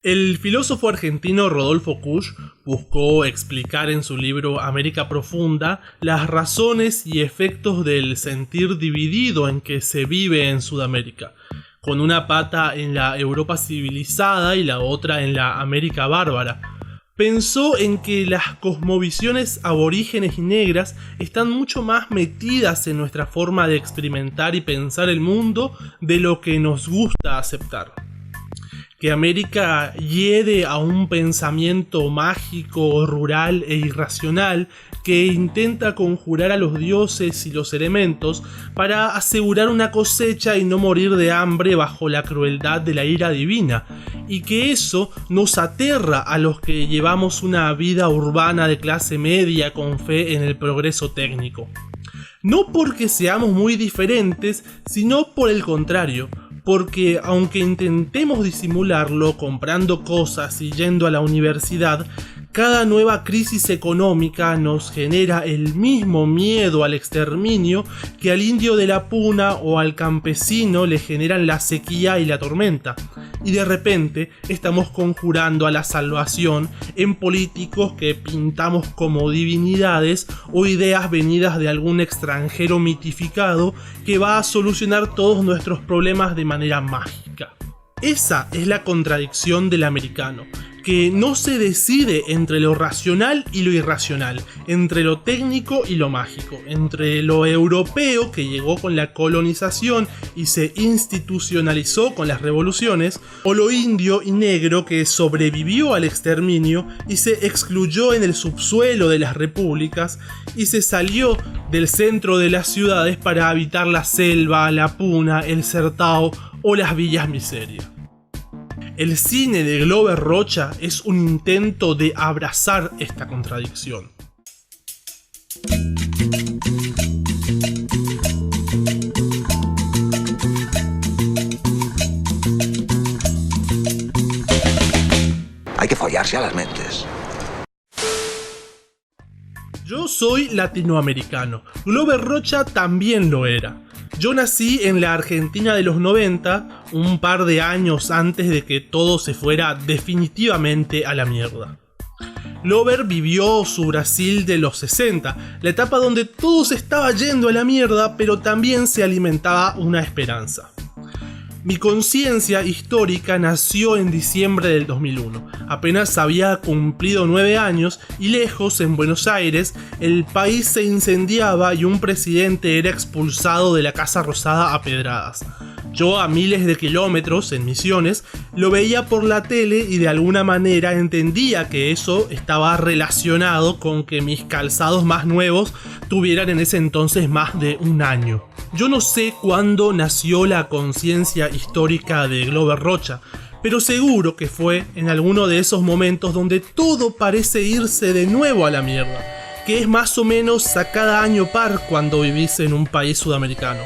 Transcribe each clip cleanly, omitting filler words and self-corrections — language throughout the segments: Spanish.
El filósofo argentino Rodolfo Kusch buscó explicar en su libro América Profunda las razones y efectos del sentir dividido en que se vive en Sudamérica, con una pata en la Europa civilizada y la otra en la América bárbara. Pensó en que las cosmovisiones aborígenes y negras están mucho más metidas en nuestra forma de experimentar y pensar el mundo de lo que nos gusta aceptar. Que América hiede a un pensamiento mágico, rural e irracional que intenta conjurar a los dioses y los elementos para asegurar una cosecha y no morir de hambre bajo la crueldad de la ira divina, y que eso nos aterra a los que llevamos una vida urbana de clase media con fe en el progreso técnico. No porque seamos muy diferentes, sino por el contrario, porque aunque intentemos disimularlo comprando cosas y yendo a la universidad, cada nueva crisis económica nos genera el mismo miedo al exterminio que al indio de la puna o al campesino le generan la sequía y la tormenta. Y de repente estamos conjurando a la salvación en políticos que pintamos como divinidades o ideas venidas de algún extranjero mitificado que va a solucionar todos nuestros problemas de manera mágica. Esa es la contradicción del americano, que no se decide entre lo racional y lo irracional, entre lo técnico y lo mágico, entre lo europeo que llegó con la colonización y se institucionalizó con las revoluciones, o lo indio y negro que sobrevivió al exterminio y se excluyó en el subsuelo de las repúblicas y se salió del centro de las ciudades para habitar la selva, la puna, el sertao o las villas miseria. El cine de Glover Rocha es un intento de abrazar esta contradicción. Hay que follarse a las mentes. Yo soy latinoamericano, Glover Rocha también lo era. Yo nací en la Argentina de los 90, un par de años antes de que todo se fuera definitivamente a la mierda. Glover vivió su Brasil de los 60, la etapa donde todo se estaba yendo a la mierda, pero también se alimentaba una esperanza. Mi conciencia histórica nació en diciembre del 2001. Apenas había cumplido 9 años y lejos, en Buenos Aires, el país se incendiaba y un presidente era expulsado de la Casa Rosada a pedradas. Yo, a miles de kilómetros, en Misiones, lo veía por la tele y de alguna manera entendía que eso estaba relacionado con que mis calzados más nuevos tuvieran en ese entonces más de un año. Yo no sé cuándo nació la conciencia histórica de Glover Rocha, pero seguro que fue en alguno de esos momentos donde todo parece irse de nuevo a la mierda, que es más o menos a cada año par cuando vivís en un país sudamericano.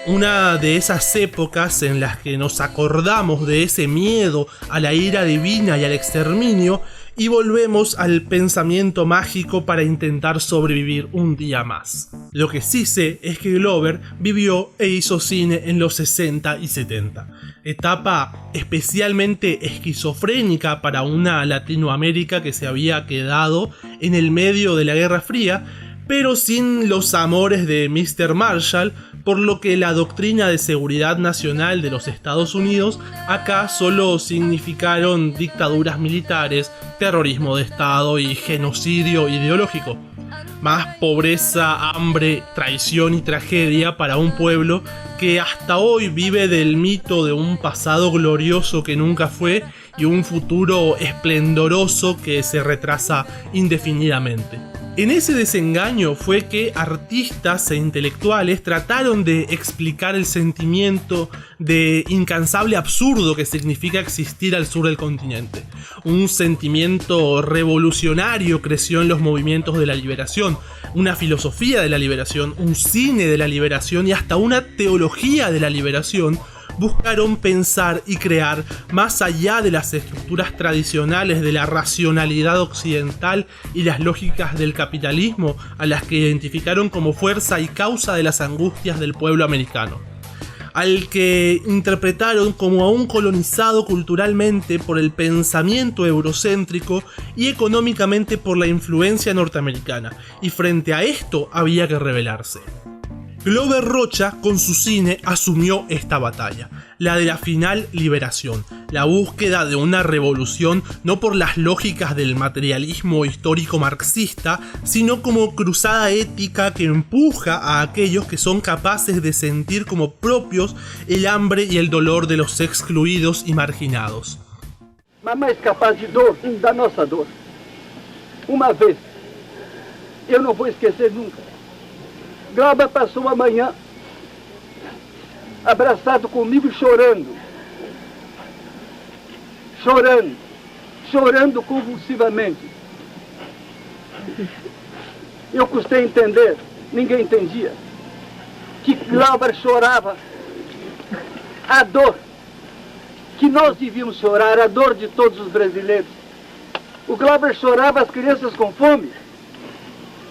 Una de esas épocas en las que nos acordamos de ese miedo a la ira divina y al exterminio y volvemos al pensamiento mágico para intentar sobrevivir un día más. Lo que sí sé es que Glover vivió e hizo cine en los 60 y 70, etapa especialmente esquizofrénica para una Latinoamérica que se había quedado en el medio de la Guerra Fría, pero sin los amores de Mr. Marshall, por lo que la doctrina de seguridad nacional de los Estados Unidos acá solo significaron dictaduras militares, terrorismo de Estado y genocidio ideológico. Más pobreza, hambre, traición y tragedia para un pueblo que hasta hoy vive del mito de un pasado glorioso que nunca fue y un futuro esplendoroso que se retrasa indefinidamente. En ese desengaño fue que artistas e intelectuales trataron de explicar el sentimiento de incansable absurdo que significa existir al sur del continente. Un sentimiento revolucionario creció en los movimientos de la liberación, una filosofía de la liberación, un cine de la liberación y hasta una teología de la liberación. Buscaron pensar y crear más allá de las estructuras tradicionales de la racionalidad occidental y las lógicas del capitalismo a las que identificaron como fuerza y causa de las angustias del pueblo americano. al que interpretaron como a un colonizado culturalmente por el pensamiento eurocéntrico y económicamente por la influencia norteamericana, y frente a esto había que rebelarse. Glover Rocha, con su cine, asumió esta batalla, la de la final liberación, la búsqueda de una revolución no por las lógicas del materialismo histórico marxista, sino como cruzada ética que empuja a aquellos que son capaces de sentir como propios el hambre y el dolor de los excluidos y marginados. Mamãe é capaz de dor, da nossa dor. Uma vez, eu não vou esquecer nunca. Glauber passou a manhã abraçado comigo chorando. Chorando convulsivamente. Eu custei entender, ninguém entendia, que Glauber chorava a dor que nós devíamos chorar, a dor de todos os brasileiros. O Glauber chorava as crianças com fome.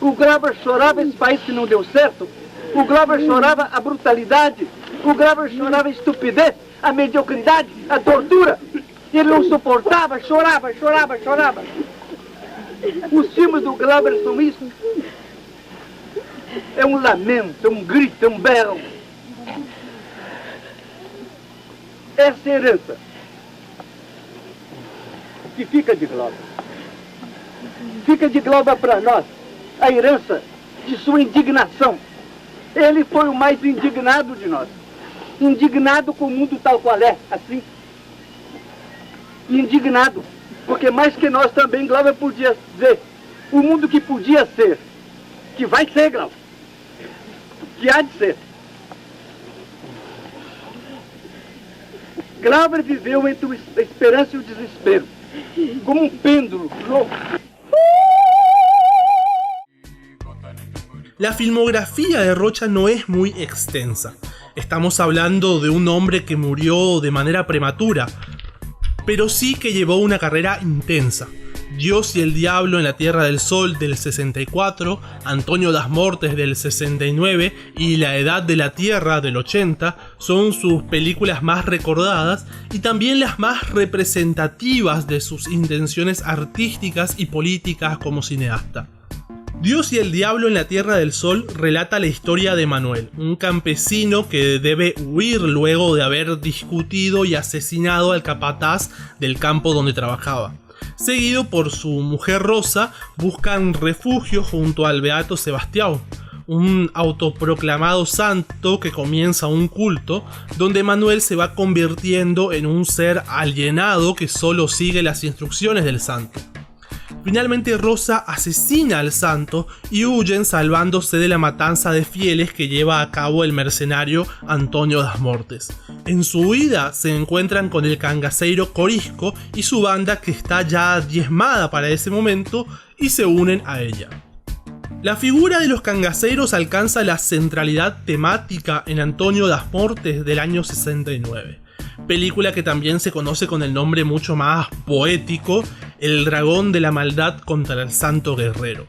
O Glauber chorava esse país que não deu certo. O Glauber chorava a brutalidade. O Glauber chorava a estupidez, a mediocridade, a tortura. Ele não suportava, chorava. Os filmes do Glauber são isso. É um lamento, é um grito, é um berro. Essa herança que fica de Glauber. Fica de Glauber para nós. A herança de sua indignação. Ele foi o mais indignado de nós. Indignado com o mundo tal qual é, assim. Indignado, porque mais que nós também, Glauber podia dizer, o mundo que podia ser, que vai ser, Glauber, que há de ser. Glauber viveu entre a esperança e o desespero, como um pêndulo louco. La filmografía de Rocha no es muy extensa. Estamos hablando de un hombre que murió de manera prematura, pero sí que llevó una carrera intensa. Dios y el Diablo en la Tierra del Sol del 64, Antonio das Mortes del 69 y La Edad de la Tierra del 80 son sus películas más recordadas y también las más representativas de sus intenciones artísticas y políticas como cineasta. Dios y el Diablo en la Tierra del Sol relata la historia de Manuel, un campesino que debe huir luego de haber discutido y asesinado al capataz del campo donde trabajaba. Seguido por su mujer Rosa, buscan refugio junto al beato Sebastião, un autoproclamado santo que comienza un culto donde Manuel se va convirtiendo en un ser alienado que solo sigue las instrucciones del santo. Finalmente Rosa asesina al santo y huyen salvándose de la matanza de fieles que lleva a cabo el mercenario Antonio das Mortes. En su huida se encuentran con el cangaceiro Corisco y su banda que está ya diezmada para ese momento y se unen a ella. La figura de los cangaceiros alcanza la centralidad temática en Antonio das Mortes del año 69. Película que también se conoce con el nombre mucho más poético, El dragón de la maldad contra el santo guerrero.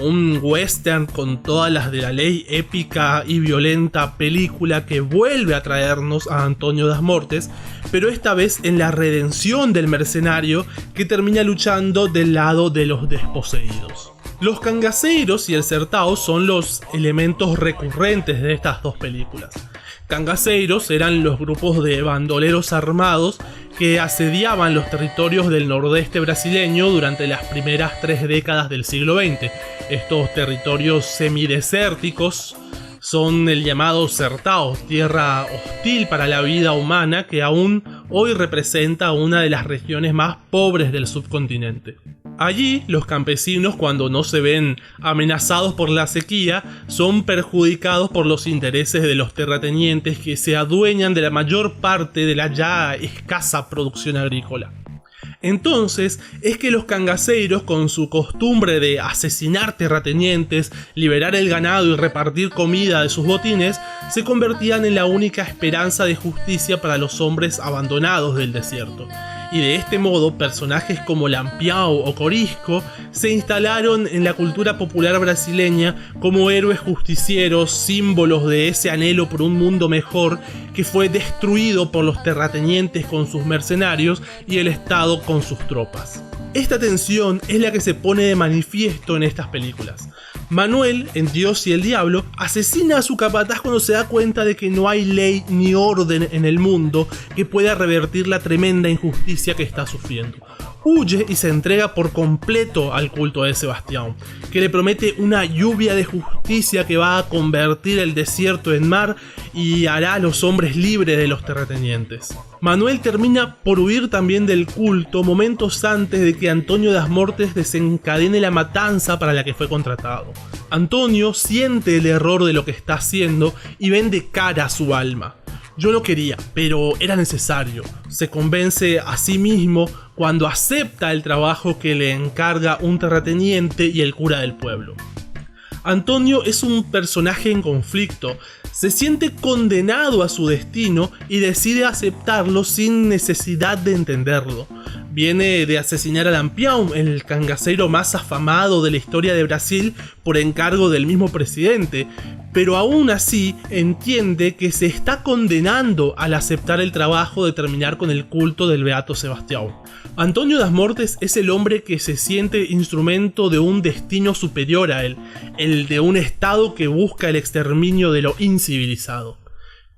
Un western con todas las de la ley, épica y violenta película que vuelve a traernos a Antonio das Mortes, pero esta vez en la redención del mercenario que termina luchando del lado de los desposeídos. Los cangaceiros y el certao son los elementos recurrentes de estas dos películas. Cangaceiros eran los grupos de bandoleros armados que asediaban los territorios del nordeste brasileño durante las primeras 3 décadas del siglo XX. Estos territorios semidesérticos son el llamado certao, tierra hostil para la vida humana que aún hoy representa una de las regiones más pobres del subcontinente. Allí, los campesinos, cuando no se ven amenazados por la sequía, son perjudicados por los intereses de los terratenientes que se adueñan de la mayor parte de la ya escasa producción agrícola. Entonces es que los cangaceiros, con su costumbre de asesinar terratenientes, liberar el ganado y repartir comida de sus botines, se convertían en la única esperanza de justicia para los hombres abandonados del desierto. y de este modo personajes como Lampião o Corisco se instalaron en la cultura popular brasileña como héroes justicieros, símbolos de ese anhelo por un mundo mejor que fue destruido por los terratenientes con sus mercenarios y el Estado con sus tropas. Esta tensión es la que se pone de manifiesto en estas películas. Manuel, en Dios y el Diablo, asesina a su capataz cuando se da cuenta de que no hay ley ni orden en el mundo que pueda revertir la tremenda injusticia que está sufriendo. Huye y se entrega por completo al culto de Sebastião, que le promete una lluvia de justicia que va a convertir el desierto en mar y hará a los hombres libres de los terratenientes. Manuel termina por huir también del culto momentos antes de que Antonio das Mortes desencadene la matanza para la que fue contratado. Antonio siente el error de lo que está haciendo y vende cara a su alma. Yo no quería, pero era necesario. Se convence a sí mismo cuando acepta el trabajo que le encarga un terrateniente y el cura del pueblo. Antonio es un personaje en conflicto, se siente condenado a su destino y decide aceptarlo sin necesidad de entenderlo. Viene de asesinar a Lampião, el cangaceiro más afamado de la historia de Brasil, por encargo del mismo presidente, pero aún así entiende que se está condenando al aceptar el trabajo de terminar con el culto del Beato Sebastião. Antonio das Mortes es el hombre que se siente instrumento de un destino superior a él, el de un estado que busca el exterminio de lo incivilizado.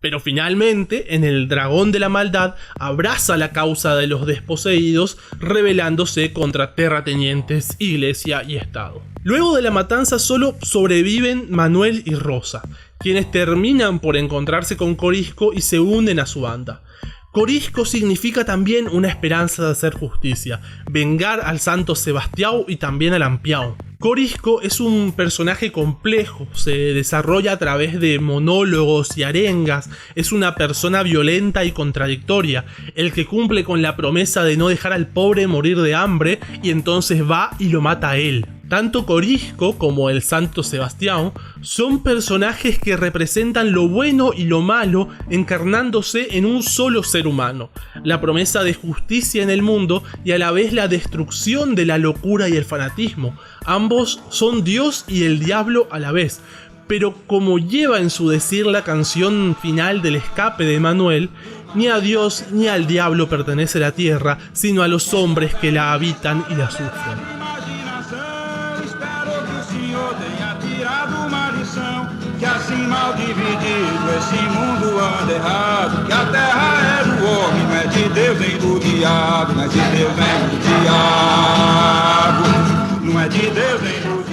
Pero finalmente, en el dragón de la maldad, abraza la causa de los desposeídos, rebelándose contra terratenientes, iglesia y Estado. Luego de la matanza solo sobreviven Manuel y Rosa, quienes terminan por encontrarse con Corisco y se unen a su banda. Corisco significa también una esperanza de hacer justicia, vengar al santo Sebastião y también a Lampião. Corisco es un personaje complejo, se desarrolla a través de monólogos y arengas, es una persona violenta y contradictoria, el que cumple con la promesa de no dejar al pobre morir de hambre y entonces va y lo mata a él. Tanto Corisco como el santo Sebastião son personajes que representan lo bueno y lo malo encarnándose en un solo ser humano, la promesa de justicia en el mundo y a la vez la destrucción de la locura y el fanatismo. Ambos son Dios y el diablo a la vez, pero como lleva en su decir la canción final del escape de Manuel, ni a Dios ni al diablo pertenece la tierra, sino a los hombres que la habitan y la sufren. Que assim mal dividido esse mundo anda errado, que a terra é do homem, não é de Deus nem do diabo, não é de Deus nem do diabo, não é de Deus nem do diabo.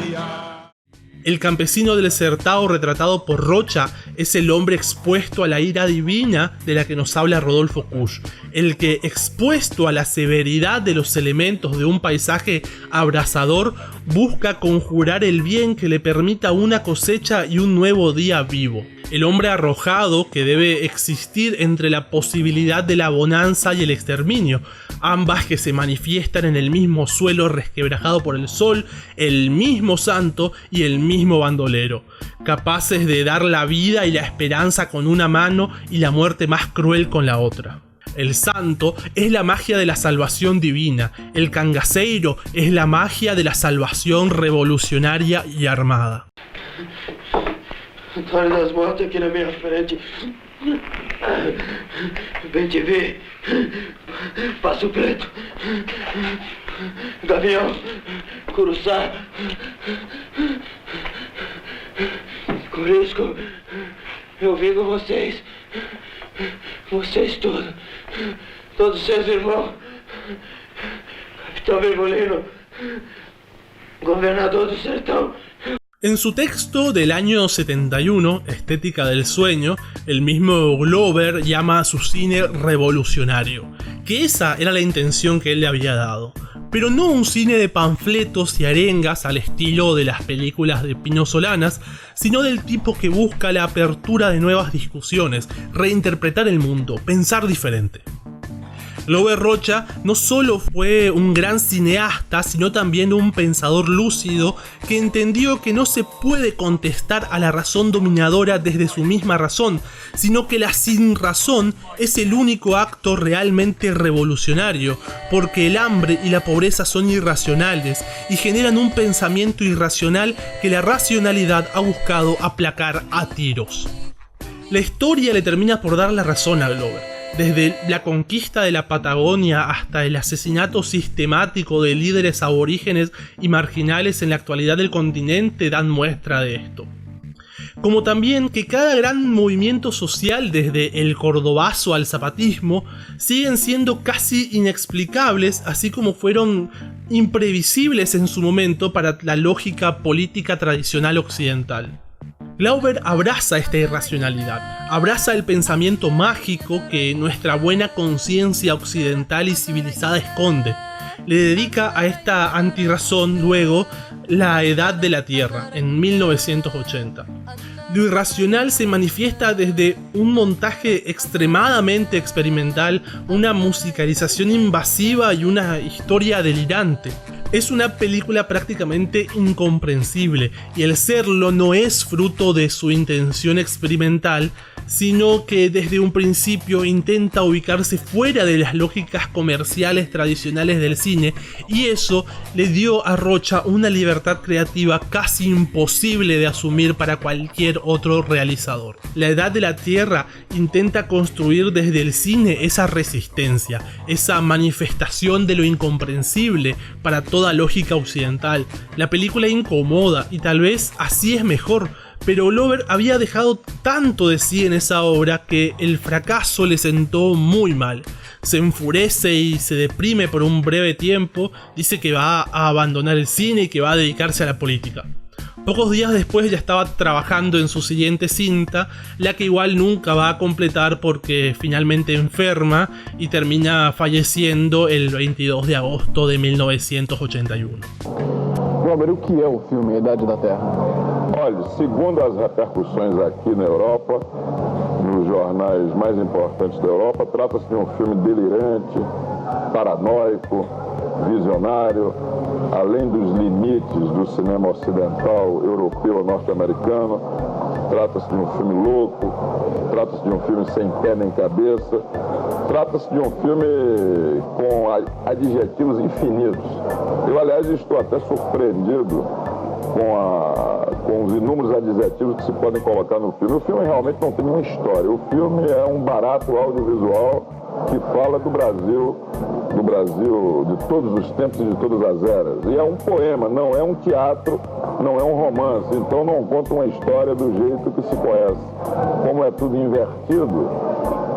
El campesino del Sertão retratado por Rocha es el hombre expuesto a la ira divina de la que nos habla Rodolfo Kusch, el que, expuesto a la severidad de los elementos de un paisaje abrasador, busca conjurar el bien que le permita una cosecha y un nuevo día vivo. El hombre arrojado que debe existir entre la posibilidad de la bonanza y el exterminio, ambas que se manifiestan en el mismo suelo resquebrajado por el sol, el mismo santo y el mismo bandolero, capaces de dar la vida y la esperanza con una mano y la muerte más cruel con la otra. El santo es la magia de la salvación divina, el cangaceiro es la magia de la salvación revolucionaria y armada. Antônio das Mortes aqui na minha frente. Bem te ver. Passo Preto. Gavião. Curuçá. Corisco. Eu vim com vocês. Vocês todos. Todos seus irmãos. Capitão Vermelho. Gobernador do Sertão. En su texto del año 71, Estética del Sueño, el mismo Glover llama a su cine revolucionario, que esa era la intención que él le había dado, pero no un cine de panfletos y arengas al estilo de las películas de Pino Solanas, sino del tipo que busca la apertura de nuevas discusiones, reinterpretar el mundo, pensar diferente. Glover Rocha no solo fue un gran cineasta, sino también un pensador lúcido que entendió que no se puede contestar a la razón dominadora desde su misma razón, sino que la sinrazón es el único acto realmente revolucionario, porque el hambre y la pobreza son irracionales y generan un pensamiento irracional que la racionalidad ha buscado aplacar a tiros. La historia le termina por dar la razón a Glover. Desde la conquista de la Patagonia hasta el asesinato sistemático de líderes aborígenes y marginales en la actualidad del continente dan muestra de esto. Como también que cada gran movimiento social, desde el cordobazo al zapatismo, siguen siendo casi inexplicables, así como fueron imprevisibles en su momento para la lógica política tradicional occidental. Glover abraza esta irracionalidad, abraza el pensamiento mágico que nuestra buena conciencia occidental y civilizada esconde. Le dedica a esta antirrazón luego La Edad de la Tierra, en 1980. Lo irracional se manifiesta desde un montaje extremadamente experimental, una musicalización invasiva y una historia delirante. Es una película prácticamente incomprensible, y el serlo no es fruto de su intención experimental, sino que desde un principio intenta ubicarse fuera de las lógicas comerciales tradicionales del cine, y eso le dio a Rocha una libertad creativa casi imposible de asumir para cualquier otro realizador. La Edad de la Tierra intenta construir desde el cine esa resistencia, esa manifestación de lo incomprensible para toda lógica occidental. La película incomoda y tal vez así es mejor, pero Glover había dejado tanto de sí en esa obra que el fracaso le sentó muy mal. Se enfurece y se deprime por un breve tiempo, dice que va a abandonar el cine y que va a dedicarse a la política. Pocos días después ya estaba trabajando en su siguiente cinta, la que igual nunca va a completar porque finalmente enferma y termina falleciendo el 22 de agosto de 1981. Robert, o que é o filme A Idade da Terra? Olha, segundo as repercussões aqui na Europa, nos jornais mais importantes da Europa, trata-se de um filme delirante, paranoico, visionário, além dos limites do cinema ocidental, europeu, norte-americano. Trata-se de um filme louco, trata-se de um filme sem pé nem cabeça, trata-se de um filme com adjetivos infinitos. Eu, aliás, estou até surpreendido com os inúmeros adjetivos que se podem colocar no filme. O filme realmente não tem nenhuma história. O filme é um barato audiovisual que fala do Brasil de todos os tempos e de todas as eras. E é um poema, não é um teatro, não é um romance. Então não conta uma história do jeito que se conhece. Como é tudo invertido,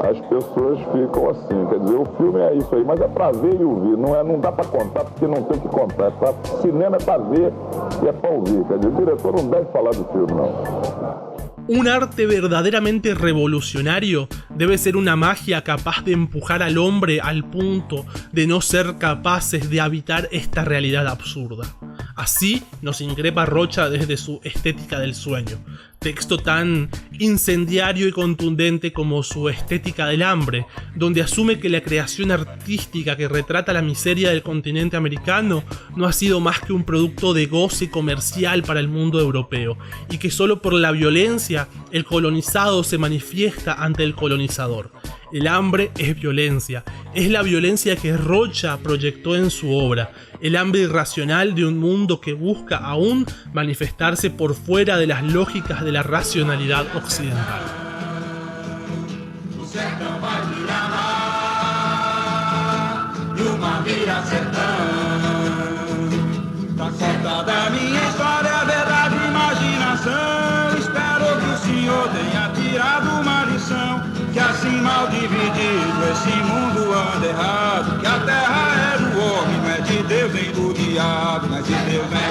as pessoas ficam assim. Quer dizer, o filme é isso aí, mas é pra ver e ouvir. Não dá pra contar porque não tem o que contar. Cinema é pra ver e é pra ouvir. Quer dizer, o diretor não deve falar do filme, não. Un arte verdaderamente revolucionario debe ser una magia capaz de empujar al hombre al punto de no ser capaces de habitar esta realidad absurda. Así nos increpa Rocha desde su Estética del Sueño, texto tan incendiario y contundente como su Estética del Hambre, donde asume que la creación artística que retrata la miseria del continente americano no ha sido más que un producto de goce comercial para el mundo europeo, y que solo por la violencia el colonizado se manifiesta ante el colonizador. El hambre es violencia, es la violencia que Rocha proyectó en su obra, el hambre irracional de un mundo que busca aún manifestarse por fuera de las lógicas de la racionalidad occidental. Que assim mal dividido esse mundo anda errado, que a terra é do homem, não é de Deus nem do diabo, não é de Deus nem